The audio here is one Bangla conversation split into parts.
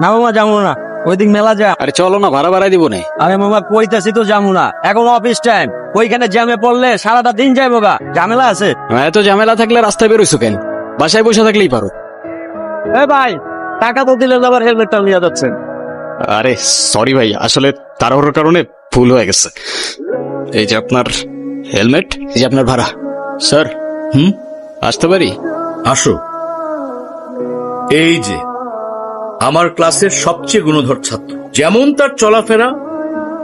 না মামা যাবো না, ওইদিক মেলা যা। আরে চলো না, ভাড়া বাড়াই দিব না। আরে মামা কইতাছি তো যাবো না, এখন অফিস টাইম, ওইখানে জ্যামে পড়লে সারাটা দিন যাইবো গা, ঝামেলা আছে। এত ঝামেলা থাকলে রাস্তায় বেরোইছো কেন? বাসায় বসে থাকলেই পারো। এ ভাই, টাকা তো দিলে আবার হেলমেটটা নিয়ে যাচ্ছেন। আরে সরি ভাই, আসলে তাড়াহুড়োর কারণে ভুল হয়ে গেছে। এই যে আপনার হেলমেট, এই যে আপনার ভাড়া। স্যার আসতে পারি? আসো। এই যে আমার ক্লাসের সবচেয়ে গুণধর ছাত্র, যেমন তার চলাফেরা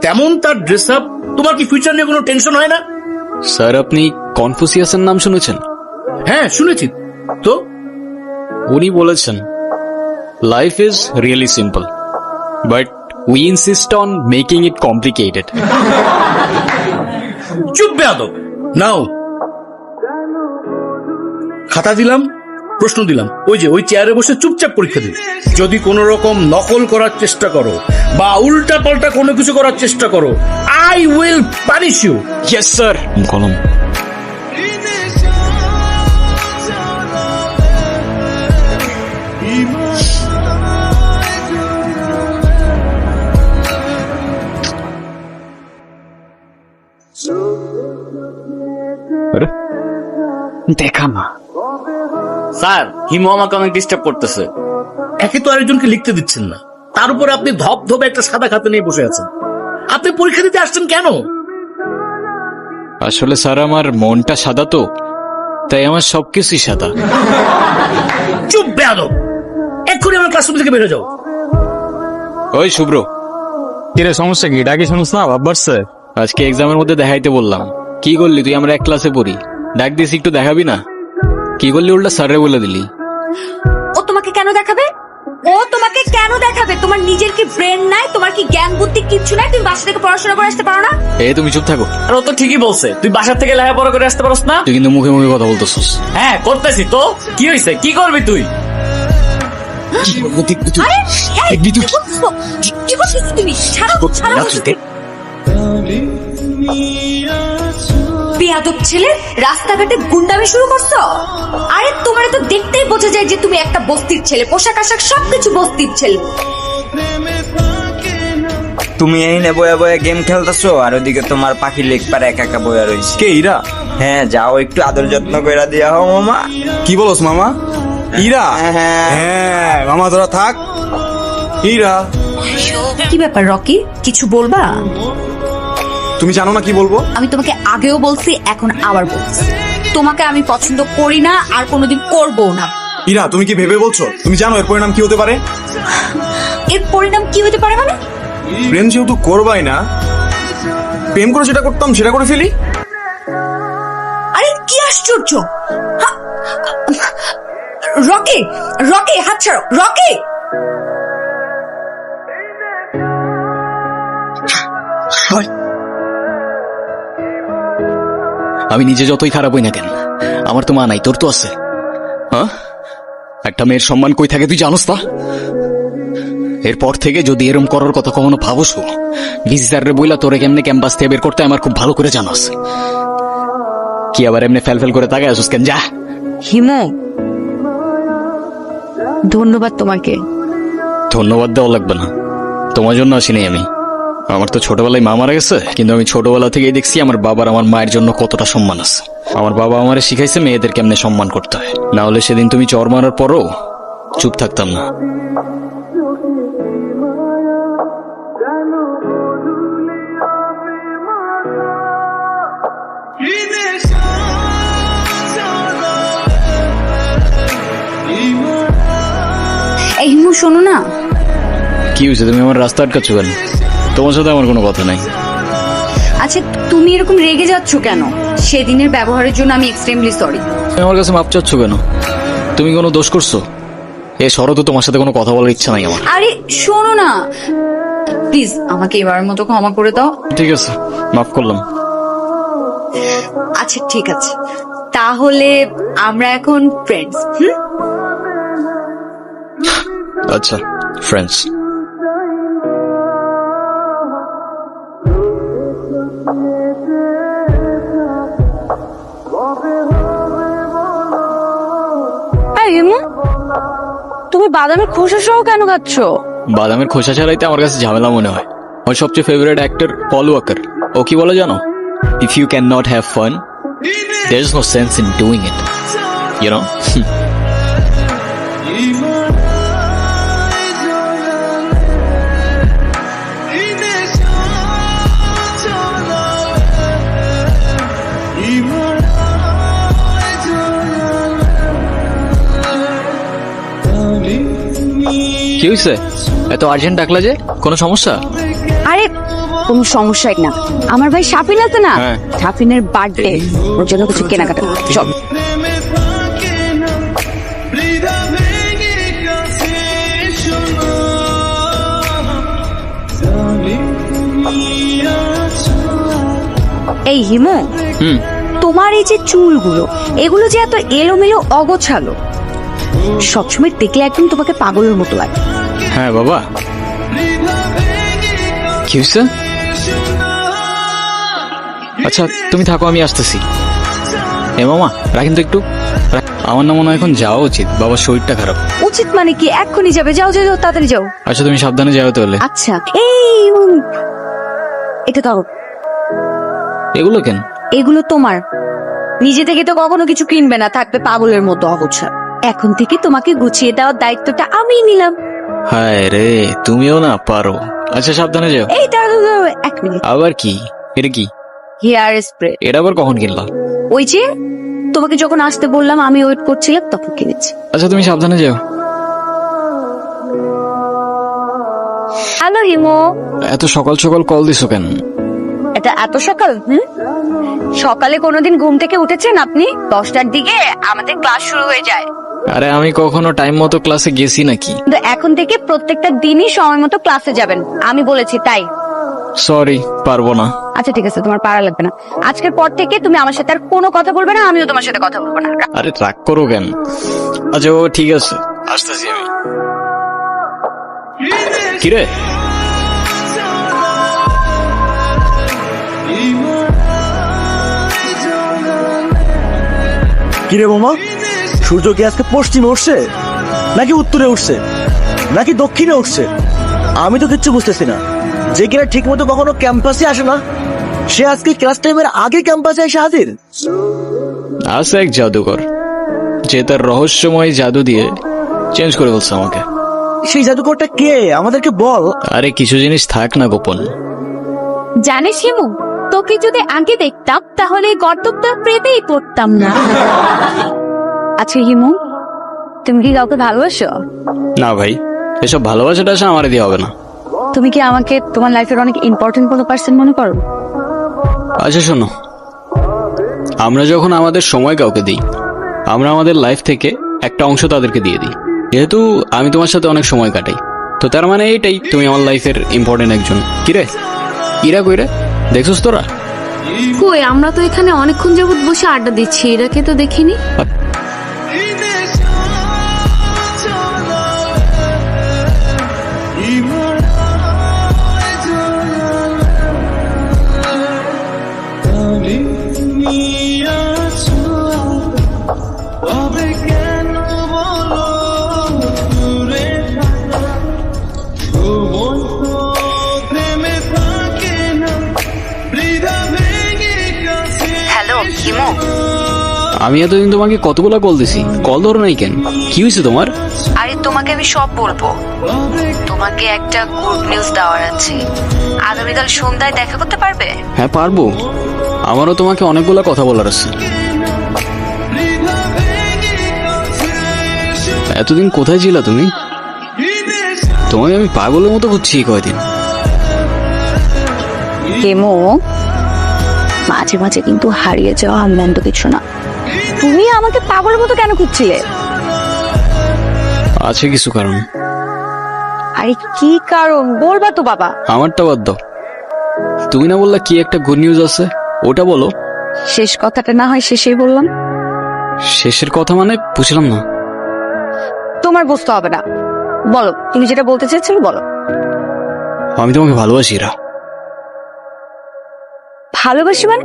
তেমন তার ড্রেস আপ। তোমার কি ফিউচার নিয়ে কোনো টেনশন হয় না? স্যার আপনি কনফুসিয়াসের নাম শুনেছেন? হ্যাঁ শুনেছি তো। উনি বলেছেন life is really simple but we insist on making it complicated. চুপ বেয়াদব। নাও খাতা দিলাম, প্রশ্ন দিলাম, ওই চেয়ারে বসে চুপচাপ পরীক্ষা দিবে। যদি কোনো রকম নকল করার চেষ্টা করো বা উল্টা পাল্টা কোনো কিছু করার চেষ্টা করো, I will punish you. Yes sir. কলম। দেখা না স্যার, হিমু আমাকে অনেক ডিস্টার্ব করতেছে। একে তো আরেকজনকে লিখতে দিচ্ছেন না, তার উপরে আপনি ধপধপে একটা সাদা খাতা নিয়ে বসে আছেন। আপনি পরীক্ষা দিতে আসছেন কেন? আসলে স্যার আমার মনটা সাদা তো, তাই আমার সবকিছুই সাদা। চুপ বেয়াদব, এক্ষুনি আমার ক্লাসরুম থেকে বেরো যাও। ওই শুভ্র, কিরে সমস্যা কি? ডাকি শুনুস না, ভাব বাড়ছে। আজকে এক্সামের মধ্যে দেখাইতে বললাম, কি করলি তুই? আমরা এক ক্লাসে পড়ি, ডাক দিস একটু দেখাবি না? কি করলি উল্টা স্যারে বলে দিলি। ও তোমাকে কেন দেখাবে? ও তোমাকে কেন দেখাবে? তোমার নিজের কি ব্রেন নাই? তোমার কি জ্ঞান বুদ্ধি কিচ্ছু নাই? তুমি বাসা থেকে পড়াশোনা করে আসতে পারো না? তুমি চুপ থাকো। আর ও তো ঠিকই বলছে, তুই বাসার থেকে লেখাপড়া করে আসতে পারস না। তুই কিন্তু মুখে মুখে কথা বলতেছিস। হ্যাঁ করতেছি তো, কি হয়েছে? কি করবি তুই? আরে, এই, কি করছো? কি করছো তুমি? ছাড়ো, ছাড়ো। বেয়াদব ছেলে, রাস্তাঘাটে গুন্ডামি শুরু করছো? আরে তোমার তো দেখতেই বোঝা যায় যে তুমি একটা বস্তির ছেলে, পোশাক আশাক সবকিছু বস্তির ছেলে। তুমি এই নে বয়া বয়া গেম খেলতেছো, আর ওদিকে তোমার পাখি লেগ পারে একা একা বয়া রয়েছে। কে ইরা? হ্যাঁ যাও, একটু আদর যত্ন করে দিয়া হও মামা। কি বলস মামা? ইরা? হ্যাঁ। হ্যাঁ মামা তোরা থাক। ইরা, কি ব্যাপার রকি, কিছু বলবা? তুমি জানো না কি বলবো? আমি তোমাকে আগেও বলছি, এখন আবার বলছি, তোমাকে আমি পছন্দ করি না আর কোনোদিন করবো না। ইরা তুমি কি ভেবে বলছো? তুমি জানো এর পরিণাম কি হতে পারে? এর পরিণাম কি হতে পারে মানে? প্রেম যেহেতু করবাই না, প্রেম করে যেটা করতাম সেটা করে ফেলি। আরে কি আশ্চর্য! হা- রকি, রকি হাত ছাড়ো, রকি! আমি নিজে যতই খারাপ হই না কেন, আমার তো মা নাই, তোর তো আছে। হ্যাঁ, একটা মেয়ের সম্মান কই থাকে তুই জানোস তা? এরপর থেকে যদি এরম করার কথা কখনো ভাবস, ভিসি স্যারের বইলা তোরে কেমনে ক্যাম্পাস থেকে বের করতে আমার খুব ভালো করে জানোস। কি আবার এমনি ফেল ফেল করে তাকায় আসুস কেন? যা। হিমু, ধন্যবাদ তোমাকে। ধন্যবাদ দেওয়া লাগবে না, তোমার জন্য আসিনি আমি। আমার তো ছোটবেলায় মা মারা গেছে, কিন্তু আমি ছোটবেলা থেকেই দেখছি আমার বাবার আমার মায়ের জন্য কতটা সম্মান আছে। আমার বাবা আমারে শিখাইছে মেয়েদের কেমনে সম্মান করতে হয়, না হলে সেদিন তুমি চর মারার পরও চুপ থাকতাম না। এই হিমু শোনো না। কি হয়েছে? তুমি আমার রাস্তা আটকাচ্ছ কেন? তোমার সাথে আমার কোনো কথা নাই। আচ্ছা তুমি এরকম রেগে যাচ্ছ কেন? সেদিনের ব্যবহারের জন্য আমি এক্সট্রিমলি সরি। তুমি আমার কাছে মাপ চাচ্ছ কেন? তুমি কোনো দোষ করছো? এ শরৎ, তোমার সাথে কোনো কথা বলার ইচ্ছা নাই আমার। আরে শোনো না প্লিজ, আমাকে এবারের মতো ক্ষমা করে দাও। ঠিক আছে, মাফ করলাম। আচ্ছা ঠিক আছে, তাহলে আমরা এখন ফ্রেন্ডস। আচ্ছা, ফ্রেন্ডস। তুমি বাদামের খোসা সহ কেন খাচ্ছ? বাদামের খোসা ছাড়াইতে আমার কাছে ঝামেলা মনে হয়। আমার সবচেয়ে ফেভারিট অ্যাক্টর পল ওয়াকার, ও কি বলে জানো? If you can not have fun, there is no sense in doing it, you know. কি হয়েছে? এত আর্জেন্ট ডাকলা যে, কোনো সমস্যা? আরে কোনো সমস্যাই না, আমার ভাই শাফিন আছে না, হ্যাঁ। শাফিনের বার্থডে, ওর জন্য কিছু কেনাকাটা করতে। চল। এই হিমু, হুম। তোমার এই যে চুলগুলো, এগুলো যে এত এলোমেলো অগোছালো, সবসময় দেখলে একদম তোমাকে পাগলের মতো লাগে। হ্যাঁ বাবা, কি হয়েছে? আচ্ছা তুমি থাকো, আমি আসতেছি। এ মামা রাখেন তো একটু। আমার না মনে হয় এখন যাওয়া উচিত, বাবার শরীরটা খারাপ। উচিত মানে কি? এক্ষুনি যাবে? যাও যাও যাও, তাড়াতাড়ি যাও। আচ্ছা তুমি সাবধানে যাও তাহলে। আচ্ছা এই এটা ধরো। এগুলো কেন? এগুলো তোমার, নিজে থেকে তো কখনো কিছু কিনবে না, থাকবে পাগলের মতো অগোছালো। এখন থেকে তোমাকে গুছিয়ে দেওয়ার দায়িত্বটা আমিই নিলাম। হায় রে, তুমিও না পারো। আচ্ছা সাবধানে যাও। এই দাঁড়াও দাঁড়াও, 1 মিনিট। আবার কি? এটা কি? Hair spray. এটা আবার কখন কিনলা? ওই যে তোমাকে যখন আসতে বললাম, আমি ওয়েট করছিলাম, তখন কিনেছি। আচ্ছা তুমি সাবধানে যাও। হ্যালো হিমো। এত সকাল সকাল কল দিছো কেন? এটা এত সকাল? সকালে কোনোদিন ঘুম থেকে উঠেছেন আপনি? 10টার দিকে আমাদের ক্লাস শুরু হয়ে যায়। আরে আমি কখনো টাইম মতো ক্লাসে গেছি নাকি? কিন্তু এখন থেকে প্রত্যেকটা দিনই সময় মতো ক্লাসে যাবেন, আমি বলেছি তাই। সরি, পারবো না। আচ্ছা ঠিক আছে, তোমার পারা লাগবে না। আজকের পর থেকে তুমি আমার সাথে আর কোনো কথা বলবে না, আমিও তোমার সাথে কথা বলবো না। আরে রাগ করো কেন? আচ্ছা ও ঠিক আছে, আসতেছি আমি। কিরে? কিরে বোমা, সূর্য কি আজকে পশ্চিমে উঠছে নাকি উত্তরে উঠছে নাকি দক্ষিণে উঠছে? আমি তো কিচ্ছু বুঝতেছি না। যে কিনা ঠিক মতো কখনো ক্যাম্পাসে আসে না, সে আজকে ক্লাস টাইমের আগে ক্যাম্পাসে এসে হাজির। আছে এক জাদুকর, যে তার রহস্যময় জাদু দিয়ে চেঞ্জ করে বলছে আমাকে। সেই জাদুকরটা কে আমাদেরকে বল। আরে কিছু জিনিস থাক না গোপন। জানিস হিমু, তোকে যদি আগে দেখতাম তাহলে গর্তটা প্রেমেই পড়তাম না। আচ্ছা হিমু, তুমি কি কাউকে ভালোবাসো? না ভাই, এসব ভালোবাসাটা আসে আমার দিয়ে হবে না। তুমি কি আমাকে তোমার লাইফের অনেক ইম্পর্টেন্ট কোনো পার্সন মনে করো? আচ্ছা শোনো, আমরা যখন আমাদের সময় কাউকে দিই, আমরা আমাদের লাইফ থেকে একটা অংশ তাদেরকে দিয়ে দিই। যেহেতু আমি তোমার সাথে অনেক সময় কাটাই, তো তার মানে এইটাই তুমি আমার লাইফের ইম্পর্টেন্ট একজন। কিরে ইরা কইরে দেখছিস তোরা? কই, আমরা তো এখানে অনেকক্ষণ যাবত বসে আড্ডা দিচ্ছি, এরাকে তো দেখিনি। হ্যালো হিমু। আমি এতদিন তোমাকে কতগুলা কল দিছি, কল ধরো নাই কেন? কি হয়েছে তোমার? আরে তোমাকে আমি সব বলবো। তোমাকে একটা গুড নিউজ দেওয়ার আছে। আগামীকাল সন্ধ্যায় দেখা করতে পারবে? হ্যাঁ পারবো, আমারও তোমাকে অনেকগুলা কথা বলার আছে। এতদিন কোথায় ছিলা তুমি? তোমাকে আমি পাগলের মতো খুঁজছি কয়দিন। হিমু, মাঝে মাঝে কিন্তু হারিয়ে যাওয়া মন্দ কিছু না। তুমি আমাকে পাগলের মতো কেন খুঁজছিলে? আছে কিছু কারণ। আরে কি কারণ বলবা তো বাবা। আমারটা বাদ দাও, তুমি না বললা কি একটা গুড নিউজ আছে, ওটা বলো। শেষ কথাটা না হয় শেষেই বললাম। শেষের কথা মানে বুঝলাম না। তোমার বুঝতে হবে না, বলো তুমি যেটা বলতে চেয়েছিলে বলো। আমি তোমাকে ভালোবাসি ইরা। ভালোবাসি মানে?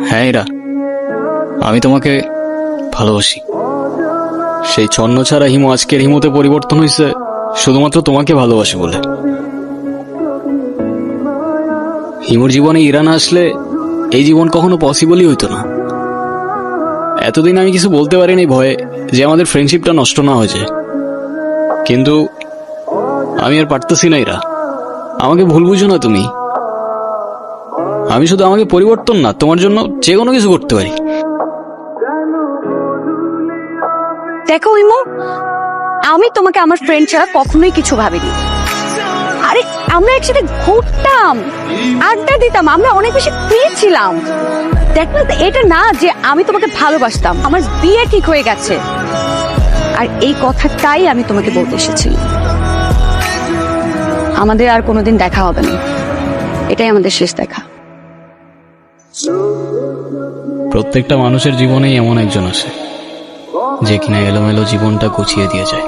হ্যাঁ ইরা, আমি তোমাকে ভালোবাসি। সেই ছন্ন ছাড়া হিমু আজকের হিমুতে পরিবর্তন হয়েছে শুধুমাত্র তোমাকে ভালোবাসে বলে। হিমুর জীবনে ইরা না আসলে এই জীবন কখনো পসিবলই হইতো না। এতদিন আমি কিছু বলতে পারিনি ভয়ে যে আমাদের ফ্রেন্ডশিপটা নষ্ট না হয়ে যায়, কিন্তু আমি আর পারতেছি না। ইরা, আমাকে ভুল বুঝো না তুমি। আমি শুধু আমাকে পরিবর্তন না, তোমার জন্য যে কোনো কিছু করতে পারি। দেখো ইমু, আমি তোমাকে আমার ফ্রেন্ড ছাড়া কখনোই কিছু ভাবিনি। আরে আমরা একসাথে ঘুরতাম, আড্ডা দিতাম, আমরা অনেক বেশি ফ্রি ছিলাম। দেখো এটা না যে আমি তোমাকে ভালোবাসতাম, আমার বিয়ে ঠিক হয়ে গেছে। আর এই কথাটাই আমি তোমাকে বলতে এসেছি, আমাদের আর কোনোদিন দেখা হবে না, এটাই আমাদের শেষ দেখা। প্রত্যেকটা মানুষের জীবনেই এমন একজন আসে যে কিনা এলোমেলো জীবনটা গুছিয়ে দিয়ে যায়।